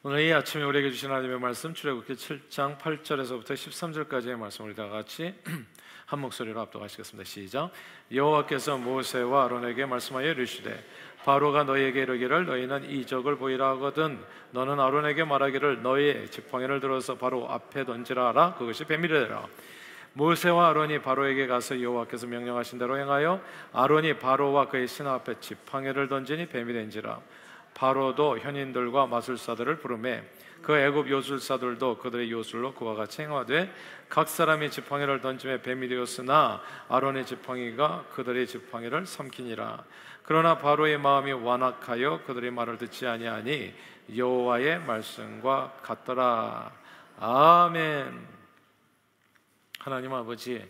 오늘 이 아침에 우리에게 주신 하나님의 말씀 출애굽기 7장 8절에서부터 13절까지의 말씀을 다 같이 한 목소리로 합독하시겠습니다. 시작. 여호와께서 모세와 아론에게 말씀하여 이르시되 바로가 너희에게 이르기를 너희는 이적을 보이라 하거든 너는 아론에게 말하기를 너희의 지팡이를 들어서 바로 앞에 던지라 하라. 그것이 뱀이되라. 모세와 아론이 바로에게 가서 여호와께서 명령하신 대로 행하여 아론이 바로와 그의 신하 앞에 지팡이를 던지니 뱀이 된지라. 바로도 현인들과 마술사들을 부르매 그 애굽 요술사들도 그들의 요술로 그와 같이 행하되 각 사람이 지팡이를 던짐에 뱀이 되었으나 아론의 지팡이가 그들의 지팡이를 삼키니라. 그러나 바로의 마음이 완악하여 그들의 말을 듣지 아니하니 여호와의 말씀과 같더라. 아멘. 하나님 아버지,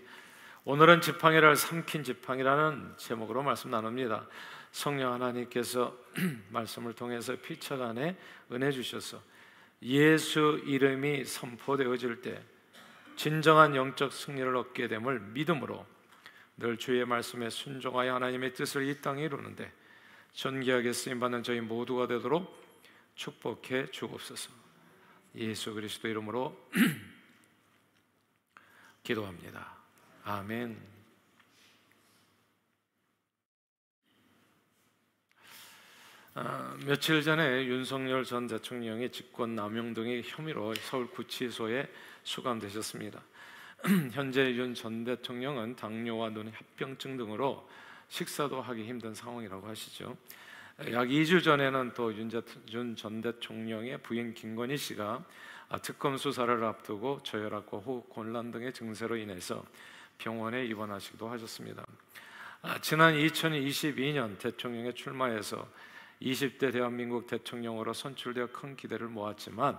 오늘은 지팡이를 삼킨 지팡이라는 제목으로 말씀 나눕니다. 성령 하나님께서 말씀을 통해서 피처 간에 은혜 주셔서 예수 이름이 선포되어질 때 진정한 영적 승리를 얻게 됨을 믿음으로 늘 주의 말씀에 순종하여 하나님의 뜻을 이 땅에 이루는데 존귀하게 쓰임받는 저희 모두가 되도록 축복해 주옵소서. 예수 그리스도 이름으로 기도합니다. 아멘. 며칠 전에 윤석열 전 대통령이 직권남용 등의 혐의로 서울구치소에 수감되셨습니다. 현재 윤 전 대통령은 당뇨와 눈합병증 등으로 식사도 하기 힘든 상황이라고 하시죠. 약 2주 전에는 또 윤 전 대통령의 부인 김건희 씨가 특검 수사를 앞두고 저혈압과 호흡 곤란 등의 증세로 인해서 병원에 입원하시기도 하셨습니다. 지난 2022년 대통령에 출마해서 20대 대한민국 대통령으로 선출되어 큰 기대를 모았지만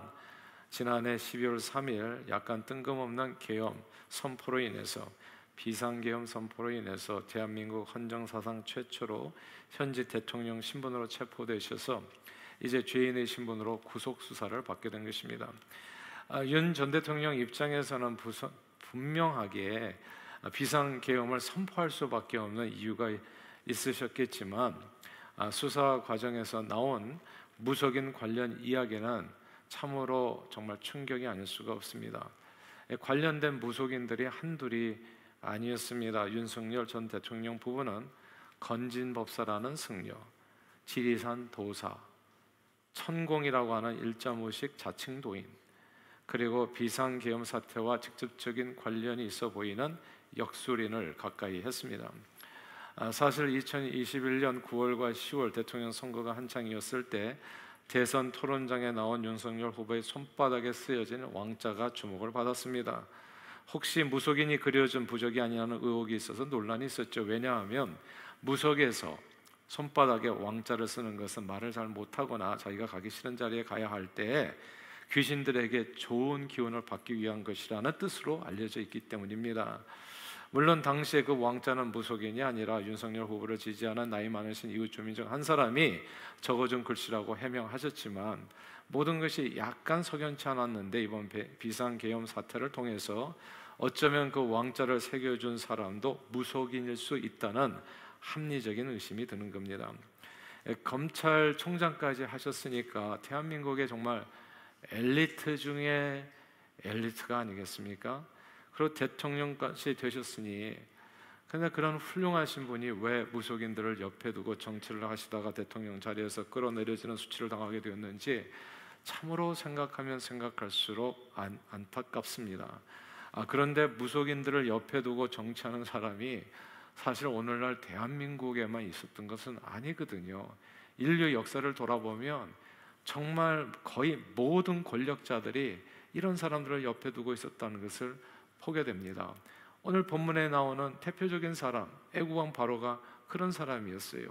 지난해 12월 3일 약간 뜬금없는 계엄 선포로 인해서 비상계엄 선포로 인해서 대한민국 헌정사상 최초로 현직 대통령 신분으로 체포되셔서 이제 죄인의 신분으로 구속수사를 받게 된 것입니다. 윤 전 대통령 입장에서는 분명하게 비상계엄을 선포할 수밖에 없는 이유가 있으셨겠지만 수사 과정에서 나온 무속인 관련 이야기는 참으로 정말 충격이 아닐 수가 없습니다. 관련된 무속인들이 한둘이 아니었습니다. 윤석열 전 대통령 부부는 건진법사라는 승려, 지리산 도사, 천공이라고 하는 일자무식 자칭도인, 그리고 비상계엄 사태와 직접적인 관련이 있어 보이는 역술인을 가까이 했습니다. 사실 2021년 9월과 10월 대통령 선거가 한창이었을 때 대선 토론장에 나온 윤석열 후보의 손바닥에 쓰여진 왕자가 주목을 받았습니다. 혹시 무속인이 그려준 부적이 아니냐는 의혹이 있어서 논란이 있었죠. 왜냐하면 무속에서 손바닥에 왕자를 쓰는 것은 말을 잘 못하거나 자기가 가기 싫은 자리에 가야 할 때에 귀신들에게 좋은 기운을 받기 위한 것이라는 뜻으로 알려져 있기 때문입니다. 물론 당시에 그 왕자는 무속인이 아니라 윤석열 후보를 지지하는 나이 많으신 이웃 주민 중 한 사람이 적어준 글씨라고 해명하셨지만 모든 것이 약간 석연치 않았는데 이번 비상계엄 사태를 통해서 어쩌면 그 왕자를 새겨준 사람도 무속인일 수 있다는 합리적인 의심이 드는 겁니다. 검찰총장까지 하셨으니까 대한민국의 정말 엘리트 중에 엘리트가 아니겠습니까? 그리고 대통령까지 되셨으니 근데 그런 훌륭하신 분이 왜 무속인들을 옆에 두고 정치를 하시다가 대통령 자리에서 끌어내려지는 수치를 당하게 되었는지 참으로 생각하면 생각할수록 안타깝습니다. 그런데 무속인들을 옆에 두고 정치하는 사람이 사실 오늘날 대한민국에만 있었던 것은 아니거든요. 인류 역사를 돌아보면 정말 거의 모든 권력자들이 이런 사람들을 옆에 두고 있었다는 것을 보게 됩니다. 오늘 본문에 나오는 대표적인 사람 애국왕 바로가 그런 사람이었어요.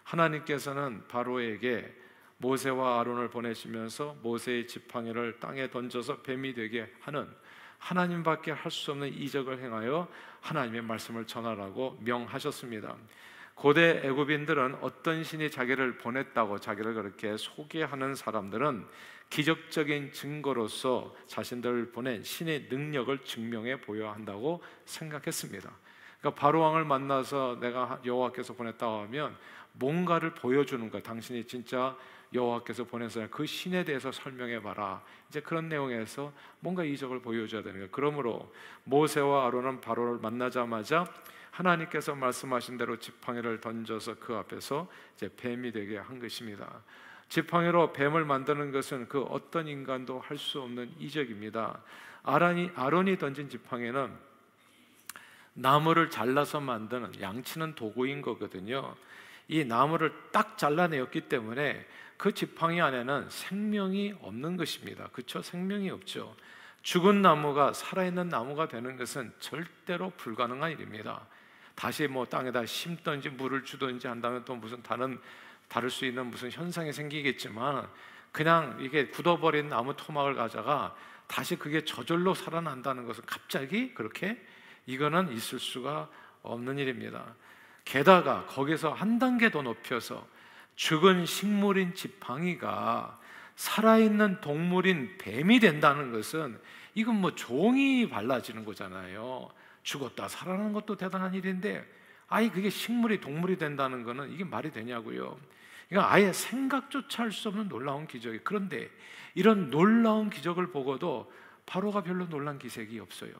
하나님께서는 바로에게 모세와 아론을 보내시면서 모세의 지팡이를 땅에 던져서 뱀이 되게 하는 하나님밖에 할 수 없는 이적을 행하여 하나님의 말씀을 전하라고 명하셨습니다. 고대 애굽인들은 어떤 신이 자기를 보냈다고 자기를 그렇게 소개하는 사람들은 기적적인 증거로서 자신들을 보낸 신의 능력을 증명해 보여야 한다고 생각했습니다. 그러니까 바로 왕을 만나서 내가 여호와께서 보냈다고 하면 뭔가를 보여주는 거야. 당신이 진짜 여호와께서 보내서 그 신에 대해서 설명해 봐라. 이제 그런 내용에서 뭔가 이적을 보여줘야 되는 거예요. 그러므로 모세와 아론은 바로를 만나자마자 하나님께서 말씀하신 대로 지팡이를 던져서 그 앞에서 이제 뱀이 되게 한 것입니다. 지팡이로 뱀을 만드는 것은 그 어떤 인간도 할 수 없는 이적입니다. 아론이 던진 지팡이는 나무를 잘라서 만드는 양치는 도구인 거거든요. 이 나무를 딱 잘라내었기 때문에 그 지팡이 안에는 생명이 없는 것입니다. 그렇죠? 생명이 없죠. 죽은 나무가 살아있는 나무가 되는 것은 절대로 불가능한 일입니다. 다시 땅에다 심든지 물을 주든지 한다면 또 무슨 다를 수 있는 무슨 현상이 생기겠지만, 그냥 이게 굳어버린 나무 토막을 가져가 다시 그게 저절로 살아난다는 것은 갑자기 그렇게 이거는 있을 수가 없는 일입니다. 게다가 거기서 한 단계 더 높여서 죽은 식물인 지팡이가 살아있는 동물인 뱀이 된다는 것은 이건 종이 발라지는 거잖아요. 죽었다 살아나는 것도 대단한 일인데 그게 식물이 동물이 된다는 것은 이게 말이 되냐고요. 그러니까 아예 생각조차 할 수 없는 놀라운 기적이. 그런데 이런 놀라운 기적을 보고도 바로가 별로 놀란 기색이 없어요.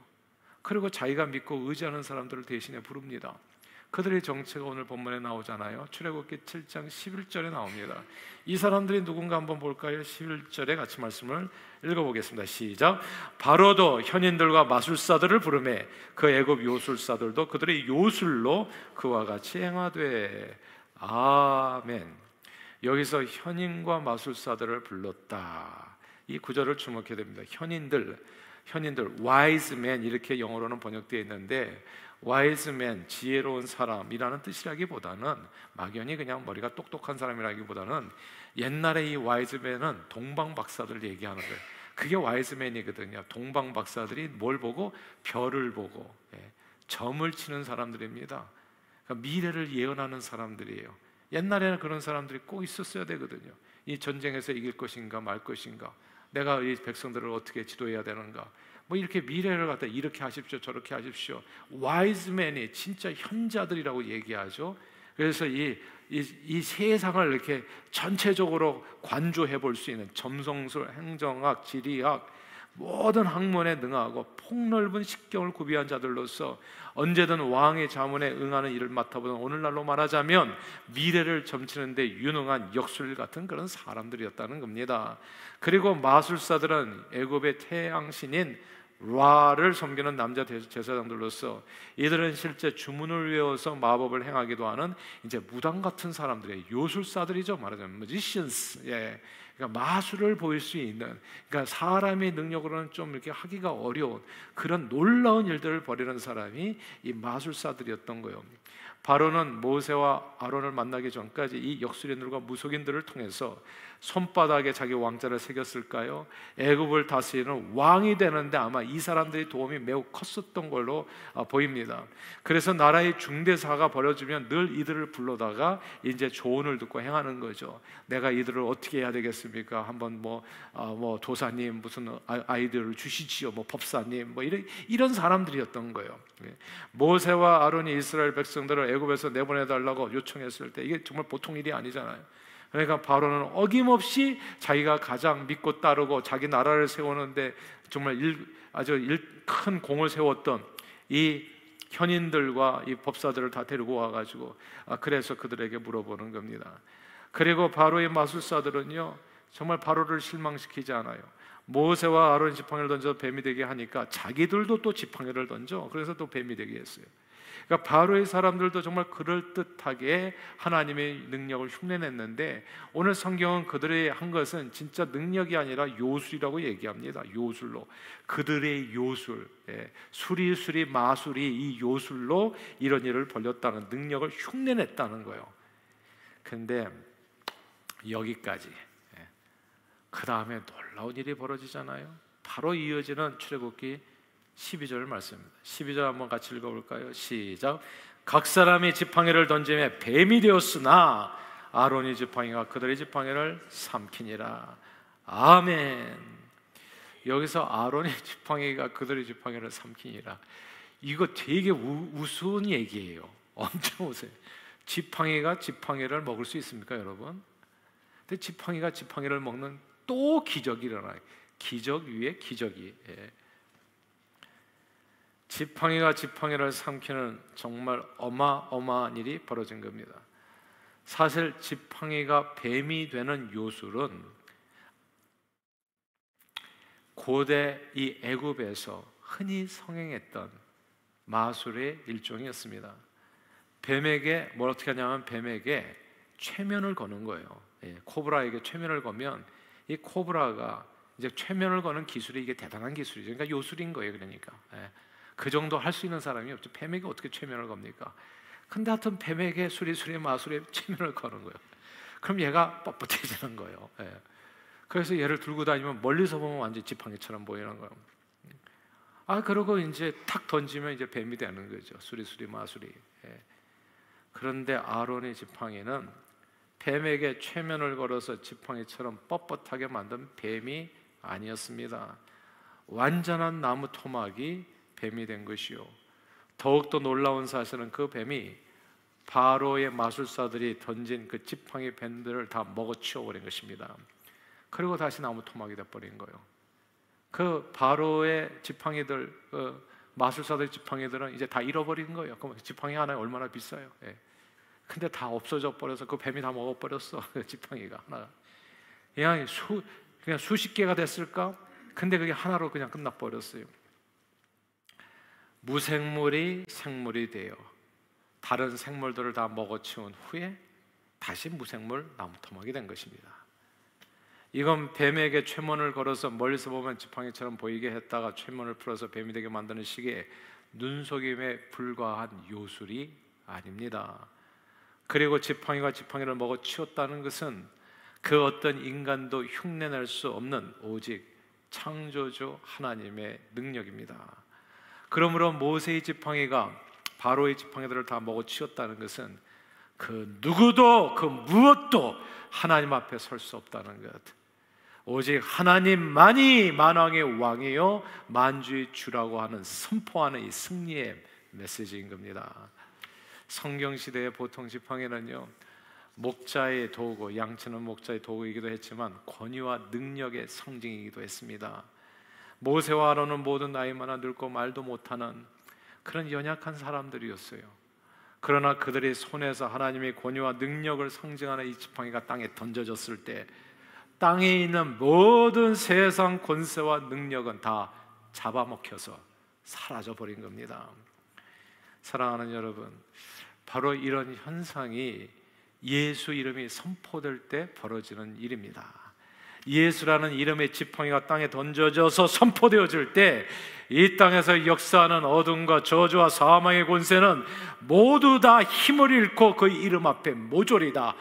그리고 자기가 믿고 의지하는 사람들을 대신에 부릅니다. 그들의 정체가 오늘 본문에 나오잖아요. 출애굽기 7장 11절에 나옵니다. 이 사람들이 누군가 한번 볼까요? 11절에 같이 말씀을 읽어보겠습니다. 시작. 바로도 현인들과 마술사들을 부르매 그 애굽 요술사들도 그들의 요술로 그와 같이 행하되. 아멘. 여기서 현인과 마술사들을 불렀다. 이 구절을 주목해야 됩니다. 현인들, wise man 이렇게 영어로는 번역되어 있는데, wise man, 지혜로운 사람이라는 뜻이라기보다는, 막연히 그냥 머리가 똑똑한 사람이라기보다는 옛날에 이 wise man은 동방 박사들 얘기하는 거예요. 그게 wise man이거든요. 동방 박사들이 뭘 보고? 별을 보고 점을 치는 사람들입니다. 그러니까 미래를 예언하는 사람들이에요. 옛날에는 그런 사람들이 꼭 있었어야 되거든요. 이 전쟁에서 이길 것인가 말 것인가, 내가 이 백성들을 어떻게 지도해야 되는가, 이렇게 미래를 갖다 이렇게 하십시오 저렇게 하십시오. 와이즈맨이 진짜 현자들이라고 얘기하죠. 그래서 이 세상을 이렇게 전체적으로 관조해 볼 수 있는 점성술, 행정학, 지리학 모든 학문에 능하고 폭넓은 식경을 구비한 자들로서 언제든 왕의 자문에 응하는 일을 맡아보는, 오늘날로 말하자면 미래를 점치는 데 유능한 역술 같은 그런 사람들이었다는 겁니다. 그리고 마술사들은 애굽의 태양신인 라를 섬기는 남자 제사장들로서 이들은 실제 주문을 외워서 마법을 행하기도 하는 이제 무당 같은 사람들의 요술사들이죠. 말하자면 magicians. 그러니까 마술을 보일 수 있는, 그러니까 사람의 능력으로는 좀 이렇게 하기가 어려운 그런 놀라운 일들을 벌이는 사람이 이 마술사들이었던 거예요. 바로는 모세와 아론을 만나기 전까지 이 역술인들과 무속인들을 통해서 손바닥에 자기 왕자를 새겼을까요? 애굽을 다스리는 왕이 되는데 아마 이 사람들의 도움이 매우 컸었던 걸로 보입니다. 그래서 나라의 중대사가 벌어지면 늘 이들을 불러다가 이제 조언을 듣고 행하는 거죠. 내가 이들을 어떻게 해야 되겠습니까? 한번 도사님 무슨 아이디어를 주시지요. 법사님 이런 사람들이었던 거예요. 모세와 아론이 이스라엘 백성들을 애굽에서 내보내달라고 요청했을 때 이게 정말 보통 일이 아니잖아요. 그러니까 바로는 어김없이 자기가 가장 믿고 따르고 자기 나라를 세우는데 정말 아주 큰 공을 세웠던 이 현인들과 이 법사들을 다 데리고 와가지고 그래서 그들에게 물어보는 겁니다. 그리고 바로의 마술사들은요 정말 바로를 실망시키지 않아요. 모세와 아론이 지팡이를 던져 뱀이 되게 하니까 자기들도 또 지팡이를 던져, 그래서 또 뱀이 되게 했어요. 그러니까 바로의 사람들도 정말 그럴듯하게 하나님의 능력을 흉내냈는데, 오늘 성경은 그들의 한 것은 진짜 능력이 아니라 요술이라고 얘기합니다. 요술로, 그들의 요술, 수리수리 마술이 이 요술로 이런 일을 벌였다는, 능력을 흉내냈다는 거예요. 근데 여기까지. 그 다음에 놀라운 일이 벌어지잖아요. 바로 이어지는 출애굽기 12절 말씀입니다. 12절 한번 같이 읽어볼까요? 시작. 각 사람이 지팡이를 던지며 뱀이 되었으나 아론이 지팡이가 그들의 지팡이를 삼키니라. 아멘. 여기서 아론의 지팡이가 그들의 지팡이를 삼키니라, 이거 되게 우스운 얘기예요. 엄청 우스워요. 지팡이가 지팡이를 먹을 수 있습니까, 여러분? 근데 지팡이가 지팡이를 먹는 또 기적이 일어나요. 기적 위에 기적이. 지팡이가 지팡이를 삼키는 정말 어마어마한 일이 벌어진 겁니다. 사실 지팡이가 뱀이 되는 요술은 고대 이 애굽에서 흔히 성행했던 마술의 일종이었습니다. 뱀에게 뭘 어떻게 하냐면 뱀에게 최면을 거는 거예요. 코브라에게 최면을 거면 이 코브라가 이제 최면을 거는 기술이 이게 대단한 기술이죠. 그러니까 요술인 거예요. 그러니까 그 정도 할 수 있는 사람이 없죠. 뱀에게 어떻게 최면을 겁니까? 근데 하여튼 뱀에게 수리수리 마술에 최면을 거는 거예요. 그럼 얘가 뻣뻣해지는 거예요. 그래서 얘를 들고 다니면 멀리서 보면 완전 지팡이처럼 보이는 거예요. 그러고 이제 탁 던지면 이제 뱀이 되는 거죠. 수리수리 마술이. 그런데 아론의 지팡이는 뱀에게 최면을 걸어서 지팡이처럼 뻣뻣하게 만든 뱀이 아니었습니다. 완전한 나무 토막이 뱀이 된 것이요. 더욱더 놀라운 사실은 그 뱀이 바로의 마술사들이 던진 그 지팡이 뱀들을 다 먹어치워버린 것입니다. 그리고 다시 나무 토막이 돼버린 거예요. 그 바로의 지팡이들, 마술사들 지팡이들은 이제 다 잃어버린 거예요. 그럼 지팡이 하나에 얼마나 비싸요? 근데 다 없어져 버려서 그 뱀이 다 먹어버렸어. 그 지팡이가 하나. 그냥 수십 개가 됐을까? 근데 그게 하나로 그냥 끝나버렸어요. 무생물이 생물이 되어 다른 생물들을 다 먹어치운 후에 다시 무생물 나무토막이 된 것입니다. 이건 뱀에게 최면을 걸어서 멀리서 보면 지팡이처럼 보이게 했다가 최면을 풀어서 뱀이 되게 만드는 식의 눈속임에 불과한 요술이 아닙니다. 그리고 지팡이가 지팡이를 먹어치웠다는 것은 그 어떤 인간도 흉내낼 수 없는 오직 창조주 하나님의 능력입니다. 그러므로 모세의 지팡이가 바로의 지팡이들을 다 먹어치웠다는 것은 그 누구도 그 무엇도 하나님 앞에 설 수 없다는 것, 오직 하나님만이 만왕의 왕이요 만주의 주라고 하는 선포하는 이 승리의 메시지인 겁니다. 성경시대의 보통 지팡이는요, 목자의 도구, 양치는 목자의 도구이기도 했지만 권위와 능력의 상징이기도 했습니다. 모세와 아론은 모든 나이 많아 늙고 말도 못하는 그런 연약한 사람들이었어요. 그러나 그들의 손에서 하나님의 권위와 능력을 상징하는 이 지팡이가 땅에 던져졌을 때 땅에 있는 모든 세상 권세와 능력은 다 잡아먹혀서 사라져버린 겁니다. 사랑하는 여러분, 바로 이런 현상이 예수 이름이 선포될 때 벌어지는 일입니다. 예수라는 이름의 지팡이가 땅에 던져져서 선포되어질 때 이 땅에서 역사하는 어둠과 저주와 사망의 권세는 모두 다 힘을 잃고 그 이름 앞에 모조리 다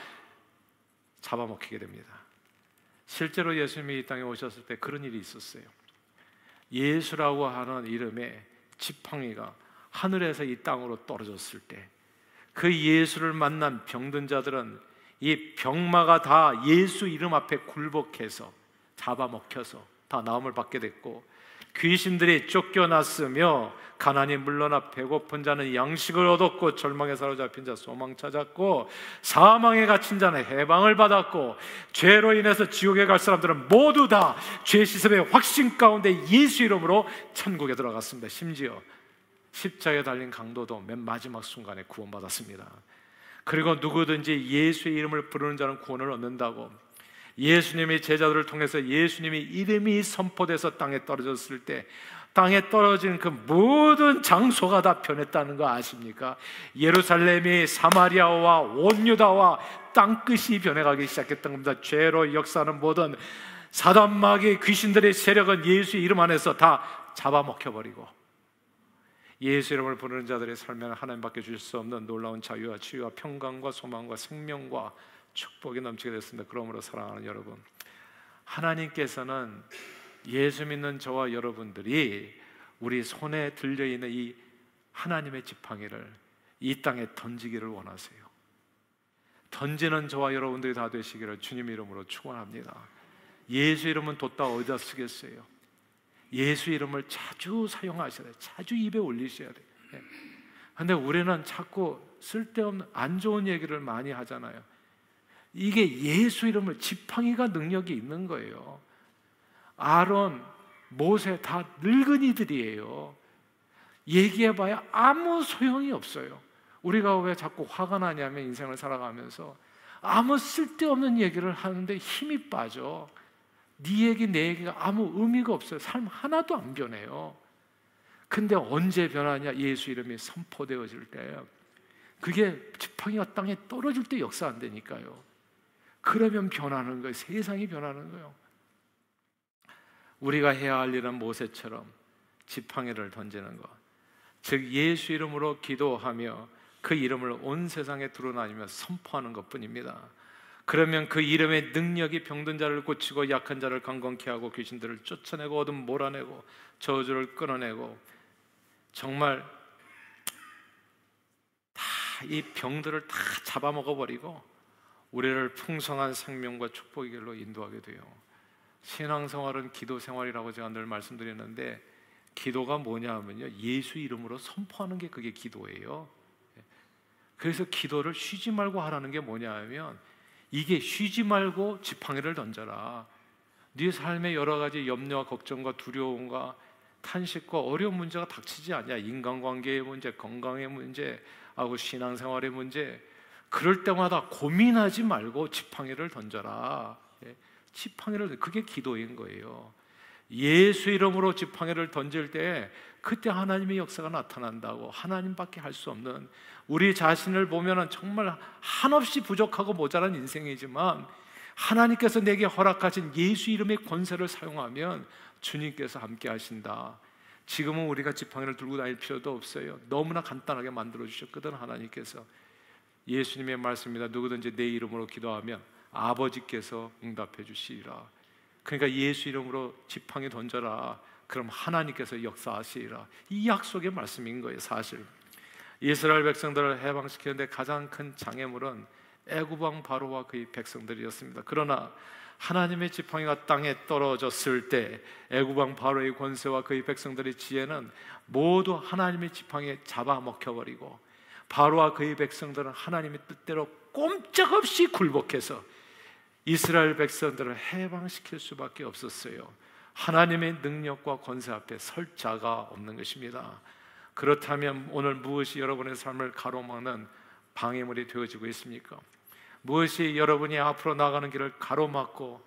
잡아먹히게 됩니다. 실제로 예수님이 이 땅에 오셨을 때 그런 일이 있었어요. 예수라고 하는 이름의 지팡이가 하늘에서 이 땅으로 떨어졌을 때 그 예수를 만난 병든 자들은 이 병마가 다 예수 이름 앞에 굴복해서 잡아먹혀서 다 나음을 받게 됐고, 귀신들이 쫓겨났으며 가난이 물러나 배고픈 자는 양식을 얻었고, 절망에 사로잡힌 자 소망 찾았고, 사망에 갇힌 자는 해방을 받았고, 죄로 인해서 지옥에 갈 사람들은 모두 다 죄 씻음의 확신 가운데 예수 이름으로 천국에 들어갔습니다. 심지어 십자가에 달린 강도도 맨 마지막 순간에 구원받았습니다. 그리고 누구든지 예수의 이름을 부르는 자는 구원을 얻는다고, 예수님의 제자들을 통해서 예수님의 이름이 선포돼서 땅에 떨어졌을 때 땅에 떨어진 그 모든 장소가 다 변했다는 거 아십니까? 예루살렘이 사마리아와 온 유다와 땅끝이 변해가기 시작했던 겁니다. 죄로 역사하는 모든 사단 마귀의 귀신들의 세력은 예수의 이름 안에서 다 잡아먹혀버리고, 예수 이름을 부르는 자들의 삶에는 하나님밖에 주실 수 없는 놀라운 자유와 치유와 평강과 소망과 생명과 축복이 넘치게 됐습니다. 그러므로 사랑하는 여러분, 하나님께서는 예수 믿는 저와 여러분들이 우리 손에 들려있는 이 하나님의 지팡이를 이 땅에 던지기를 원하세요. 던지는 저와 여러분들이 다 되시기를 주님 이름으로 축원합니다. 예수 이름은 뒀다 어디다 쓰겠어요? 예수 이름을 자주 사용하셔야 돼요. 자주 입에 올리셔야 돼요. 근데 우리는 자꾸 쓸데없는 안 좋은 얘기를 많이 하잖아요. 이게 예수 이름을 지팡이가 능력이 있는 거예요. 아론, 모세 다 늙은이들이에요. 얘기해봐야 아무 소용이 없어요. 우리가 왜 자꾸 화가 나냐면 인생을 살아가면서 아무 쓸데없는 얘기를 하는데 힘이 빠져. 네 얘기 내 얘기가 아무 의미가 없어요. 삶 하나도 안 변해요. 근데 언제 변하냐? 예수 이름이 선포되어질 때, 그게 지팡이가 땅에 떨어질 때 역사한다니까요. 그러면 변하는 거예요. 세상이 변하는 거예요. 우리가 해야 할 일은 모세처럼 지팡이를 던지는 것, 즉 예수 이름으로 기도하며 그 이름을 온 세상에 드러나며 선포하는 것뿐입니다. 그러면 그 이름의 능력이 병든 자를 고치고 약한 자를 강건케 하고 귀신들을 쫓아내고 어둠 몰아내고 저주를 끊어내고 정말 다 이 병들을 다 잡아먹어버리고 우리를 풍성한 생명과 축복의 길로 인도하게 돼요. 신앙생활은 기도생활이라고 제가 늘 말씀드리는데, 기도가 뭐냐 하면요, 예수 이름으로 선포하는 게 그게 기도예요. 그래서 기도를 쉬지 말고 하라는 게 뭐냐 하면, 이게 쉬지 말고 지팡이를 던져라. 네 삶에 여러 가지 염려와 걱정과 두려움과 탄식과 어려운 문제가 닥치지 않냐. 인간관계의 문제, 건강의 문제, 하고 신앙생활의 문제, 그럴 때마다 고민하지 말고 지팡이를 던져라. 지팡이를, 그게 기도인 거예요. 예수 이름으로 지팡이를 던질 때 그때 하나님의 역사가 나타난다고. 하나님밖에 할 수 없는, 우리 자신을 보면 정말 한없이 부족하고 모자란 인생이지만 하나님께서 내게 허락하신 예수 이름의 권세를 사용하면 주님께서 함께 하신다. 지금은 우리가 지팡이를 들고 다닐 필요도 없어요. 너무나 간단하게 만들어 주셨거든 하나님께서. 예수님의 말씀입니다. 누구든지 내 이름으로 기도하면 아버지께서 응답해 주시리라. 그러니까 예수 이름으로 지팡이 던져라. 그럼 하나님께서 역사하시리라. 이 약속의 말씀인 거예요. 사실 이스라엘 백성들을 해방시키는데 가장 큰 장애물은 애굽 왕 바로와 그의 백성들이었습니다. 그러나 하나님의 지팡이가 땅에 떨어졌을 때 애굽 왕 바로의 권세와 그의 백성들의 지혜는 모두 하나님의 지팡이에 잡아먹혀버리고, 바로와 그의 백성들은 하나님의 뜻대로 꼼짝없이 굴복해서 이스라엘 백성들을 해방시킬 수밖에 없었어요. 하나님의 능력과 권세 앞에 설 자가 없는 것입니다. 그렇다면 오늘 무엇이 여러분의 삶을 가로막는 방해물이 되어지고 있습니까? 무엇이 여러분이 앞으로 나가는 길을 가로막고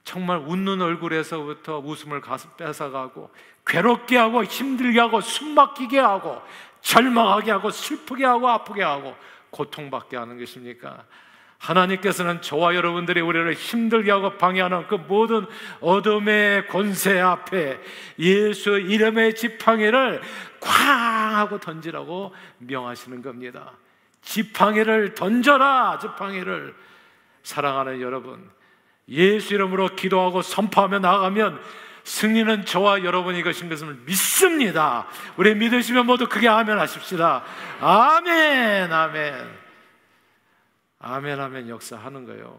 정말 웃는 얼굴에서부터 웃음을 뺏어가고 괴롭게 하고 힘들게 하고 숨막히게 하고 절망하게 하고 슬프게 하고 아프게 하고 고통받게 하는 것입니까? 하나님께서는 저와 여러분들이 우리를 힘들게 하고 방해하는 그 모든 어둠의 권세 앞에 예수 이름의 지팡이를 쾅 하고 던지라고 명하시는 겁니다. 지팡이를 던져라. 지팡이를. 사랑하는 여러분, 예수 이름으로 기도하고 선포하며 나아가면 승리는 저와 여러분이 것인 것을 믿습니다. 우리 믿으시면 모두 크게 아멘 하십시다. 아멘, 아멘. 아멘 하면 역사하는 거예요.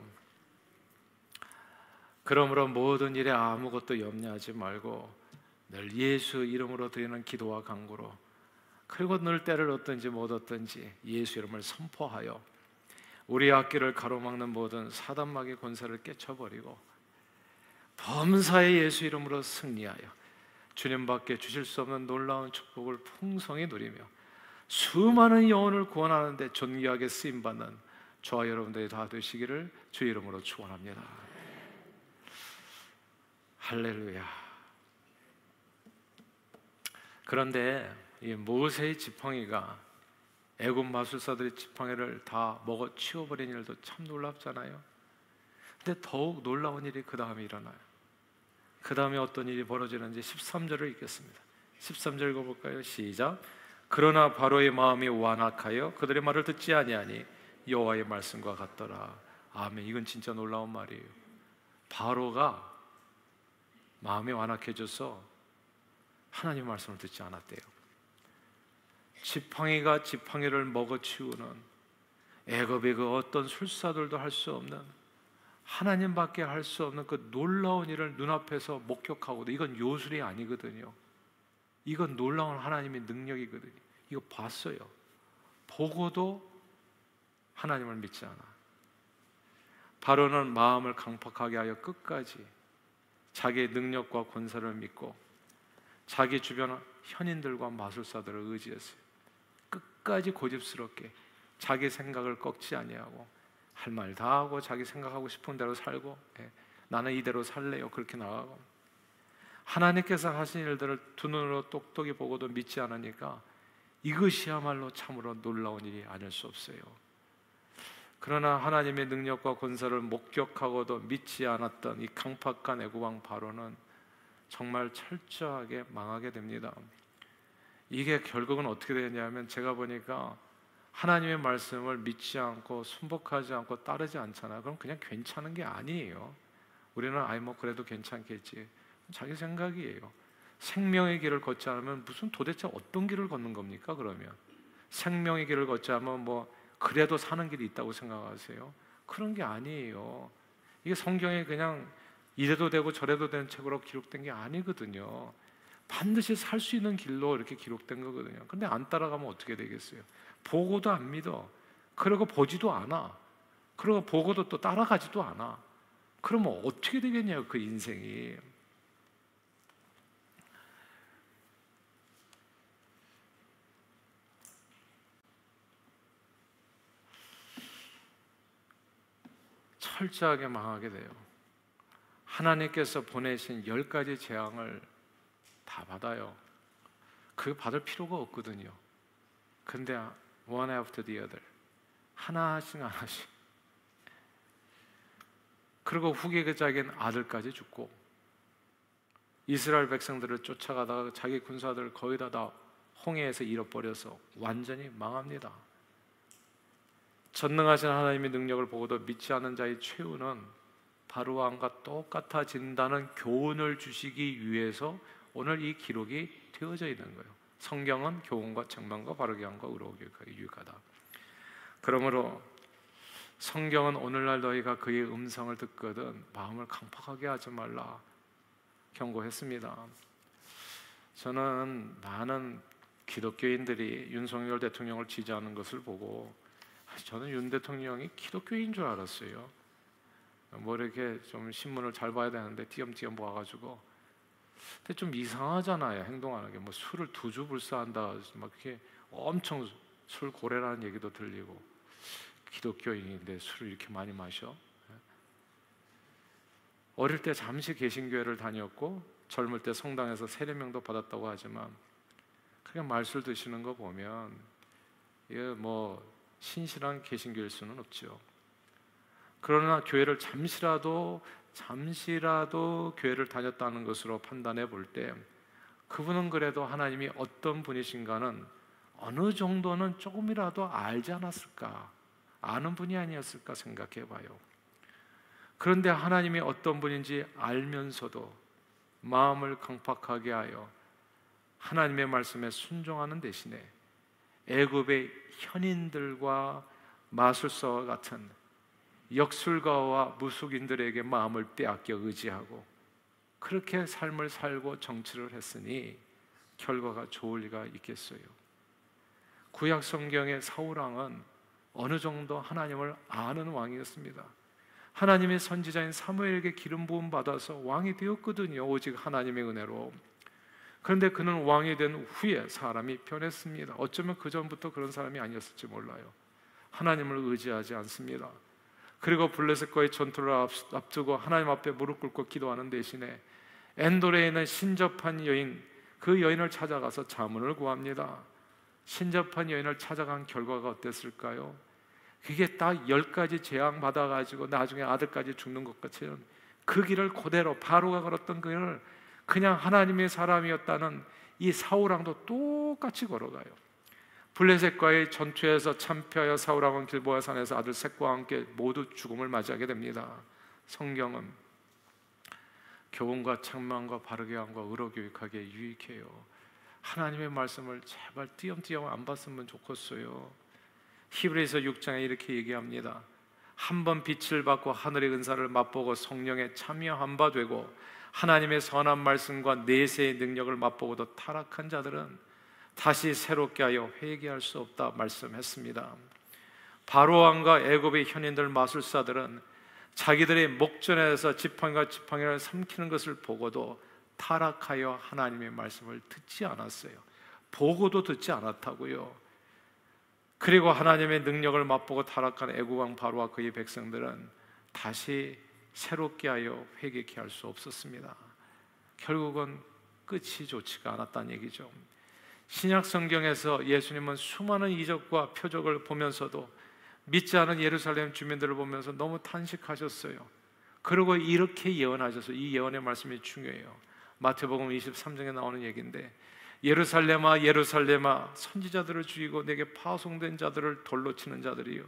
그러므로 모든 일에 아무것도 염려하지 말고 늘 예수 이름으로 드리는 기도와 간구로, 그리고 늘 때를 얻든지 못 얻든지 예수 이름을 선포하여 우리 앞길을 가로막는 모든 사단마귀의 권세를 깨쳐버리고 범사의 예수 이름으로 승리하여 주님밖에 주실 수 없는 놀라운 축복을 풍성히 누리며 수많은 영혼을 구원하는 데 존귀하게 쓰임받는 저와 여러분들이 다 되시기를 주 이름으로 축원합니다. 할렐루야. 그런데 이 모세의 지팡이가 애굽 마술사들의 지팡이를 다 먹어 치워버린 일도 참 놀랍잖아요. 근데 더욱 놀라운 일이 그 다음에 일어나요. 그 다음에 어떤 일이 벌어지는지 13절을 읽겠습니다. 13절 읽어볼까요? 시작. 그러나 바로의 마음이 완악하여 그들의 말을 듣지 아니하니 여호와의 말씀과 같더라. 아멘. 이건 진짜 놀라운 말이에요. 바로가 마음이 완악해져서 하나님의 말씀을 듣지 않았대요. 지팡이가 지팡이를 먹어치우는, 애굽의 그 어떤 술사들도 할 수 없는, 하나님밖에 할 수 없는 그 놀라운 일을 눈앞에서 목격하고도, 이건 요술이 아니거든요. 이건 놀라운 하나님의 능력이거든요. 이거 봤어요. 보고도 하나님을 믿지 않아. 바로는 마음을 강팍하게 하여 끝까지 자기의 능력과 권세를 믿고 자기 주변 현인들과 마술사들을 의지했어요. 끝까지 고집스럽게 자기 생각을 꺾지 아니하고 할 말 다 하고 자기 생각하고 싶은 대로 살고, 나는 이대로 살래요, 그렇게 나가고, 하나님께서 하신 일들을 두 눈으로 똑똑히 보고도 믿지 않으니까 이것이야말로 참으로 놀라운 일이 아닐 수 없어요. 그러나 하나님의 능력과 권세를 목격하고도 믿지 않았던 이 강팍한 애국왕 바로는 정말 철저하게 망하게 됩니다. 이게 결국은 어떻게 되냐면, 제가 보니까 하나님의 말씀을 믿지 않고 순복하지 않고 따르지 않잖아요. 그럼 그냥 괜찮은 게 아니에요. 우리는 뭐 그래도 괜찮겠지, 자기 생각이에요. 생명의 길을 걷지 않으면 무슨 도대체 어떤 길을 걷는 겁니까? 그러면 생명의 길을 걷지 않으면 뭐 그래도 사는 길이 있다고 생각하세요? 그런 게 아니에요. 이게 성경에 그냥 이래도 되고 저래도 되는 책으로 기록된 게 아니거든요. 반드시 살 수 있는 길로 이렇게 기록된 거거든요. 근데 안 따라가면 어떻게 되겠어요? 보고도 안 믿어. 그러고 보지도 않아. 그러고 보고도 또 따라가지도 않아. 그러면 어떻게 되겠냐고, 그 인생이. 철저하게 망하게 돼요. 하나님께서 보내신 10가지 재앙을 다 받아요. 그거 받을 필요가 없거든요. 근데 one after the other, 하나씩 하나씩. 그리고 후계자에겐 아들까지 죽고, 이스라엘 백성들을 쫓아가다가 자기 군사들을 거의 다 홍해에서 잃어버려서 완전히 망합니다. 전능하신 하나님의 능력을 보고도 믿지 않는 자의 최후는 바로 왕과 똑같아진다는 교훈을 주시기 위해서 오늘 이 기록이 되어져 있는 거예요. 성경은 교훈과 책망과 바르게 함과 의로우게 유익하다. 그러므로 성경은 오늘날 너희가 그의 음성을 듣거든 마음을 강팍하게 하지 말라 경고했습니다. 저는 많은 기독교인들이 윤석열 대통령을 지지하는 것을 보고, 저는 윤 대통령이 기독교인 줄 알았어요. 뭐 이렇게 좀 신문을 잘 봐야 되는데 띄엄띄엄 봐가지고, 근데 좀 이상하잖아요, 행동하는 게. 뭐 술을 2주 불사한다, 막 이렇게 엄청 술 고래라는 얘기도 들리고, 기독교인인데 술을 이렇게 많이 마셔? 어릴 때 잠시 개신교회를 다녔고 젊을 때 성당에서 세례명도 받았다고 하지만, 그냥 말술 드시는 거 보면 이게 뭐 신실한 개신교일 수는 없죠. 그러나 교회를 잠시라도 교회를 다녔다는 것으로 판단해 볼 때 그분은 그래도 하나님이 어떤 분이신가는 어느 정도는 조금이라도 알지 않았을까, 아는 분이 아니었을까 생각해 봐요. 그런데 하나님이 어떤 분인지 알면서도 마음을 강팍하게 하여 하나님의 말씀에 순종하는 대신에 애굽의 현인들과 마술사와 같은 역술가와 무속인들에게 마음을 빼앗겨 의지하고 그렇게 삶을 살고 정치를 했으니 결과가 좋을 리가 있겠어요. 구약 성경의 사울왕은 어느 정도 하나님을 아는 왕이었습니다. 하나님의 선지자인 사무엘에게 기름 부음 받아서 왕이 되었거든요, 오직 하나님의 은혜로. 그런데 그는 왕이 된 후에 사람이 변했습니다. 어쩌면 그 전부터 그런 사람이 아니었을지 몰라요. 하나님을 의지하지 않습니다. 그리고 블레셋과의 전투를 앞두고 하나님 앞에 무릎 꿇고 기도하는 대신에 엔돌에 있는 신접한 여인, 그 여인을 찾아가서 자문을 구합니다. 신접한 여인을 찾아간 결과가 어땠을까요? 그게 딱 10가지 재앙 받아가지고 나중에 아들까지 죽는 것 같은 그 길을 그대로, 바로가 걸었던 그 길을 그냥 하나님의 사람이었다는 이 사울왕도 똑같이 걸어가요. 블레셋과의 전투에서 참패하여 사울왕은 길보아 산에서 아들 셋과 함께 모두 죽음을 맞이하게 됩니다. 성경은 교훈과 책망과 바르게 함과 의로 교육하기에 유익해요. 하나님의 말씀을 제발 띄엄띄엄 안 봤으면 좋겠어요. 히브리서 6장에 이렇게 얘기합니다. 한번 빛을 받고 하늘의 은사를 맛보고 성령에 참여한 바 되고 하나님의 선한 말씀과 내세의 능력을 맛보고도 타락한 자들은 다시 새롭게 하여 회개할 수 없다 말씀했습니다. 바로왕과 애굽의 현인들 마술사들은 자기들의 목전에서 지팡이가 지팡이를 삼키는 것을 보고도 타락하여 하나님의 말씀을 듣지 않았어요. 보고도 듣지 않았다고요. 그리고 하나님의 능력을 맛보고 타락한 애국왕 바로와 그의 백성들은 다시 새롭게 하여 회개케 할 수 없었습니다. 결국은 끝이 좋지가 않았다는 얘기죠. 신약 성경에서 예수님은 수많은 이적과 표적을 보면서도 믿지 않은 예루살렘 주민들을 보면서 너무 탄식하셨어요. 그리고 이렇게 예언하셔서, 이 예언의 말씀이 중요해요. 마태복음 23장에 나오는 얘기인데, 예루살렘아 예루살렘아 선지자들을 죽이고 내게 파송된 자들을 돌로 치는 자들이요,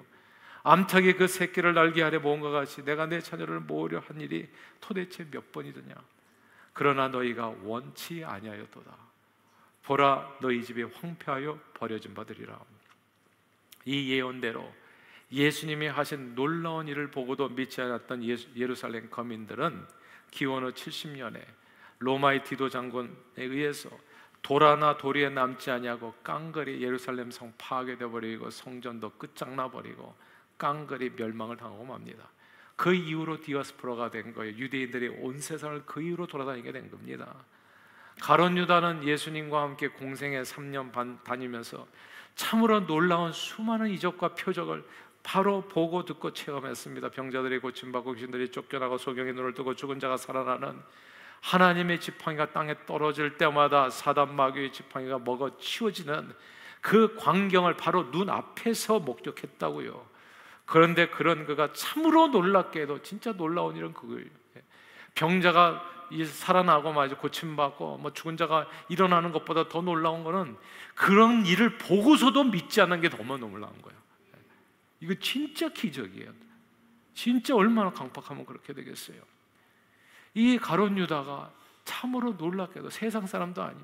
암탉이 그 새끼를 날개 아래 모은 것 같이 내가 내 자녀를 모으려 한 일이 도대체 몇 번이더냐. 그러나 너희가 원치 아니하였도다. 보라, 너희 집이 황폐하여 버려진 바되리라. 이 예언대로 예수님이 하신 놀라운 일을 보고도 믿지 않았던 예루살렘 거민들은 기원 후 70년에 로마의 디도 장군에 의해서 돌 하나 도리에 남지 아니하고 깡그리 예루살렘 성 파괴되어 버리고 성전도 끝장나 버리고 깡그리 멸망을 당하고 맙니다. 그 이후로 디아스포라가 된 거예요. 유대인들이 온 세상을 그 이후로 돌아다니게 된 겁니다. 가룟 유다는 예수님과 함께 공생애 3년 반 다니면서 참으로 놀라운 수많은 이적과 표적을 바로 보고 듣고 체험했습니다. 병자들이 고침받고 귀신들이 쫓겨나고 소경이 눈을 뜨고 죽은 자가 살아나는, 하나님의 지팡이가 땅에 떨어질 때마다 사단 마귀의 지팡이가 먹어 치워지는 그 광경을 바로 눈앞에서 목격했다고요. 그런데 그런 그가 참으로 놀랍게도, 진짜 놀라운 일은 그거예요. 병자가 살아나고 마저 고침받고 죽은 자가 일어나는 것보다 더 놀라운 거는 그런 일을 보고서도 믿지 않는 게 너무 놀라운 거예요. 이거 진짜 기적이에요. 진짜 얼마나 강팍하면 그렇게 되겠어요. 이 가룟 유다가 참으로 놀랍게도 세상 사람도 아니,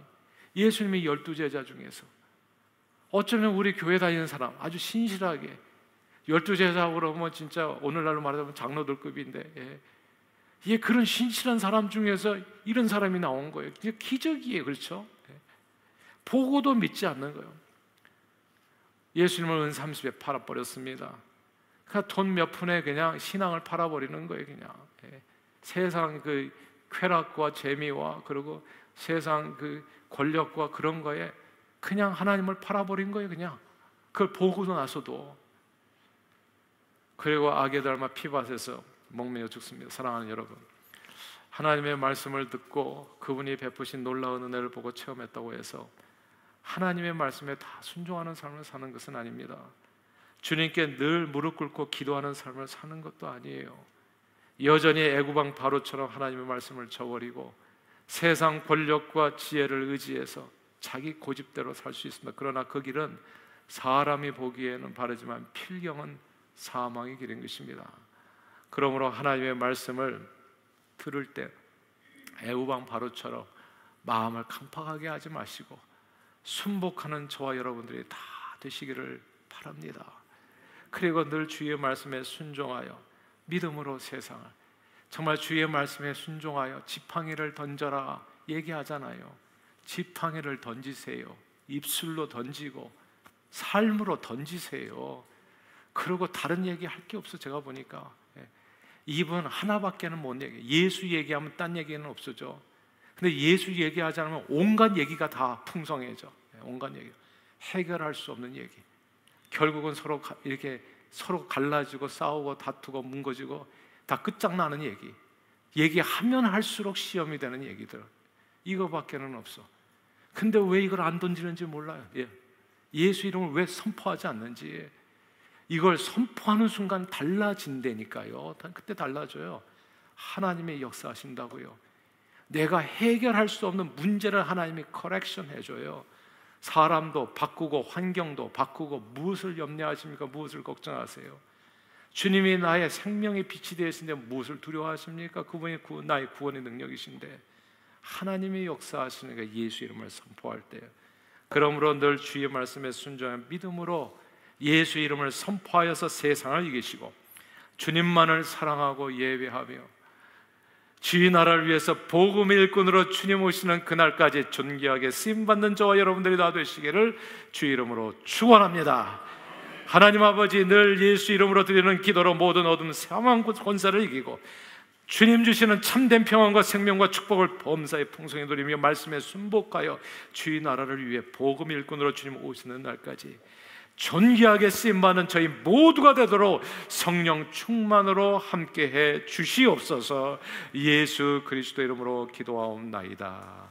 예수님의 12제자 중에서 어쩌면 우리 교회 다니는 사람 아주 신실하게 12제자라고 그러면 진짜 오늘날로 말하자면 장로들급인데, 이게 그런 신실한 사람 중에서 이런 사람이 나온 거예요. 그게 기적이에요. 그렇죠? 보고도 믿지 않는 거예요. 예수님을 은 30에 팔아버렸습니다. 그러니까 돈 몇 푼에 그냥 신앙을 팔아버리는 거예요. 그냥 세상 그 쾌락과 재미와 그리고 세상 그 권력과 그런 거에 그냥 하나님을 팔아버린 거예요. 그냥 그걸 보고도 나서도. 그리고 악에 닮아 피밭에서 목매어 죽습니다. 사랑하는 여러분, 하나님의 말씀을 듣고 그분이 베푸신 놀라운 은혜를 보고 체험했다고 해서 하나님의 말씀에 다 순종하는 삶을 사는 것은 아닙니다. 주님께 늘 무릎 꿇고 기도하는 삶을 사는 것도 아니에요. 여전히 애굽왕 바로처럼 하나님의 말씀을 저버리고 세상 권력과 지혜를 의지해서 자기 고집대로 살 수 있습니다. 그러나 그 길은 사람이 보기에는 바르지만 필경은 사망의 길인 것입니다. 그러므로 하나님의 말씀을 들을 때 애굽왕 바로처럼 마음을 강팍하게 하지 마시고 순복하는 저와 여러분들이 다 되시기를 바랍니다. 그리고 늘 주의 말씀에 순종하여 믿음으로 세상을, 정말 주의 말씀에 순종하여 지팡이를 던져라 얘기하잖아요. 지팡이를 던지세요. 입술로 던지고 삶으로 던지세요. 그리고 다른 얘기 할 게 없어. 제가 보니까 입은 하나밖에는 못 얘기해. 예수 얘기하면 딴 얘기는 없어져. 근데 예수 얘기하지 않으면 온갖 얘기가 다 풍성해져. 온갖 얘기, 해결할 수 없는 얘기. 결국은 서로 이렇게 서로 갈라지고 싸우고 다투고 뭉거지고 다 끝장나는 얘기. 얘기하면 할수록 시험이 되는 얘기들. 이거밖에는 없어. 근데 왜 이걸 안 던지는지 몰라요. 예수 이름을 왜 선포하지 않는지. 이걸 선포하는 순간 달라진다니까요. 그때 달라져요. 하나님의 역사하신다고요. 내가 해결할 수 없는 문제를 하나님이 커렉션 해줘요. 사람도 바꾸고 환경도 바꾸고 무엇을 염려하십니까? 무엇을 걱정하세요? 주님이 나의 생명의 빛이 되시는데 무엇을 두려워하십니까? 그분이 나의 구원의 능력이신데 하나님의 역사하시는 예수 이름을 선포할 때, 그러므로 늘 주의 말씀에 순종한 믿음으로 예수 이름을 선포하여서 세상을 이기시고 주님만을 사랑하고 예배하며 주의 나라를 위해서 복음의 일꾼으로 주님 오시는 그날까지 존귀하게 쓰임받는 저와 여러분들이 다 되시기를 주의 이름으로 축원합니다. 하나님 아버지, 늘 예수 이름으로 드리는 기도로 모든 어둠 사망 권세를 이기고 주님 주시는 참된 평안과 생명과 축복을 범사에 풍성히 누리며 말씀에 순복하여 주의 나라를 위해 복음의 일꾼으로 주님 오시는 날까지 존귀하게 쓰임받는 저희 모두가 되도록 성령 충만으로 함께해 주시옵소서. 예수 그리스도 이름으로 기도하옵나이다.